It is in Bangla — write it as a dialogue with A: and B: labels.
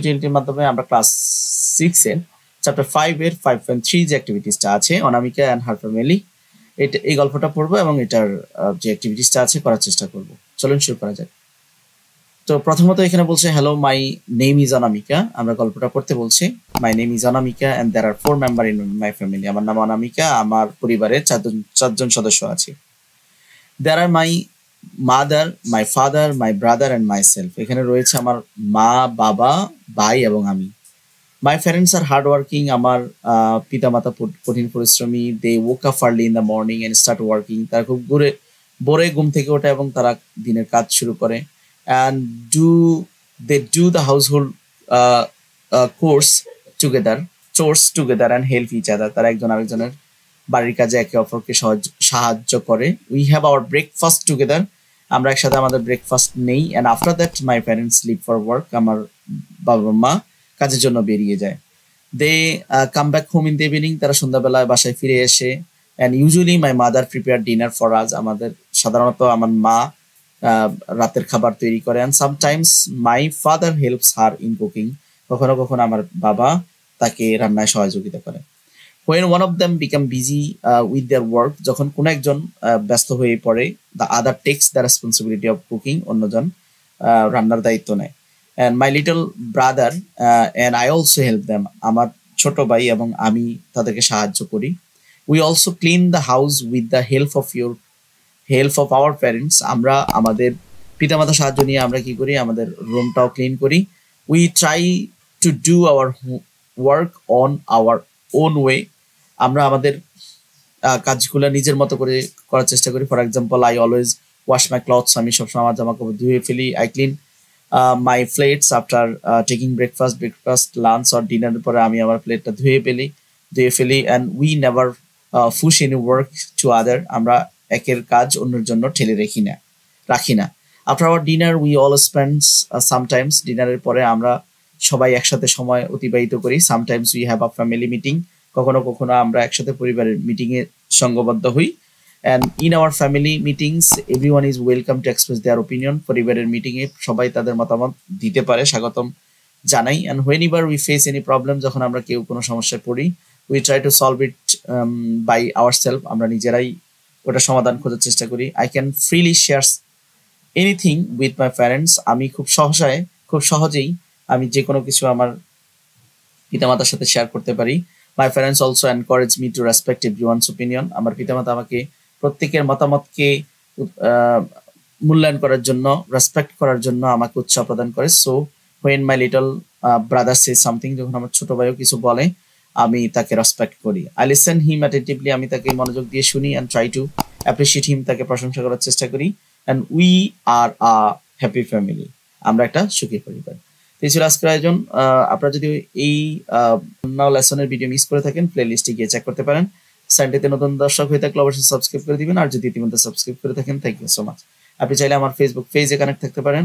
A: টিউটোরিয়ালটির মাধ্যমে আমরা ক্লাস 6 এর চ্যাপ্টার 5 এর 5.3 যে অ্যাক্টিভিটিসটা আছে অনামিকা এন্ড হার ফ্যামিলি এই গল্পটা পড়বো এবং এটার যে অ্যাক্টিভিটিসটা আছে করার চেষ্টা করব। চলুন শুরু করা যাক। তো প্রথমত এখানে বলছে hello my name is Anamika. আমরা গল্পটা পড়তে বলছি my name is Anamika and there are 4 member in my family. আমার নাম অনামিকা, আমার পরিবারে চারজন সদস্য আছে। There are my mother, my father, my brother and myself. এখানে রয়েছে আমার মা, বাবা, ভাই এবং আমি। My parents are hard working. আমার পিতামাতা কঠিন পরিশ্রমী। They woke up early in the morning and start working. তারা খুব ভোরে ঘুম থেকে ওঠে এবং তারা দিনের কাজ শুরু করে। And they do the household chores together and help each other. তারা একজন আরেকজনের বাড়ির কাজে একে অপরকে সাহায্য করে। We have our breakfast together. আমরা একসাথে আমাদের ব্রেকফাস্ট নেই। And after that my parents leave for work. আমার বাবা মা কাজের জন্য বেরিয়ে যায়। They come back home in the evening. তারা সন্ধ্যাবেলায় বাসায় ফিরে এসে। And usually my mother prepare dinner for আস। আমাদের সাধারণত আমার মা রাতের খাবার তৈরি করে। And sometimes my father helps her in cooking. কখনো কখনো আমার বাবা তাকে রান্নায় সহযোগিতা করে। When one of them become busy with their work, যখন কোনো একজন ব্যস্ত হয়ে পড়ে, the other takes the responsibility of cooking. অন্যজন রান্নার দায়িত্ব নেয়। And my little brother and I also help them. আমার ছোট ভাই এবং আমি তাদেরকে সাহায্য করি। We also clean the house with the help of our parents. আমরা আমাদের পিতামাতার সাহায্য নিয়ে আমরা কি করি, আমাদের রুমটাও ক্লিন করি। We try to do our work on our own way. আমরা আমাদের কাজগুলো নিজের মতো করে করার চেষ্টা করি। For example, I always wash my clothes. আমি সবসময় আমার জামা কাপড় ধুয়ে ফেলি। I clean my plates after taking breakfast, lunch or ডিনারের পরে আমি আমার প্লেটটা ধুয়ে ফেলি। And we never push any work to other. আমরা একের কাজ অন্যের জন্য ঠেলে রাখি না। After our dinner we all spends sometimes. ডিনারের পরে আমরা সবাই একসাথে সময় অতিবাহিত করি। Sometimes we have a family meeting. কখনো কখনো আমরা একসাথে পরিবারের মিটিংয়ে সঙ্গবদ্ধ হই। And in our family meetings everyone is welcome to express their opinion. পরিবারের মিটিংয়ে সবাই তাদের মতামত দিতে পারে, স্বাগতম জানাই। And whenever we face any problem, যখন আমরা কেউ কোনো সমস্যায় পড়ি, we try to solve it by our self. আমরা নিজেরাই ওটা সমাধান খোঁজার চেষ্টা করি। I can freely share anything with my parents. আমি খুব সহজেই আমি যে কোনো কিছু আমার পিতামাতার সাথে শেয়ার করতে পারি। My parents also encourage me to respect everyone's opinion. আমার পিতামাতা আমাকে প্রত্যেকের মতামতকে মূল্যায়ন করার জন্য, রেসপেক্ট করার জন্য আমাকে উৎসাহ প্রদান করে। So when my little brother says something, যখন আমার ছোট ভাইও কিছু বলে, আমি তাকে রেসপেক্ট করি। I listen him attentively. আমি তাকে মনোযোগ দিয়ে শুনি and try to appreciate him. তাকে প্রশংসা করার চেষ্টা করি। And we are a happy family. আমরা একটা সুখী পরিবার। এই ছিল আজকের আয়োজন। আপনারা যদি এই লেসনের ভিডিও মিস করে থাকেন, প্লে লিস্টে গিয়ে চেক করতে পারেন। চ্যানেলটিতে নতুন দর্শক হয়ে থাকলে অবশ্যই সাবস্ক্রাইব করে দিবেন। আর যদি ইতিমধ্যে সাবস্ক্রাইব করে থাকেন, থ্যাংক ইউ সো মাচ। আপনি চাইলে আমার ফেসবুক পেজে কানেক্ট থাকতে পারেন।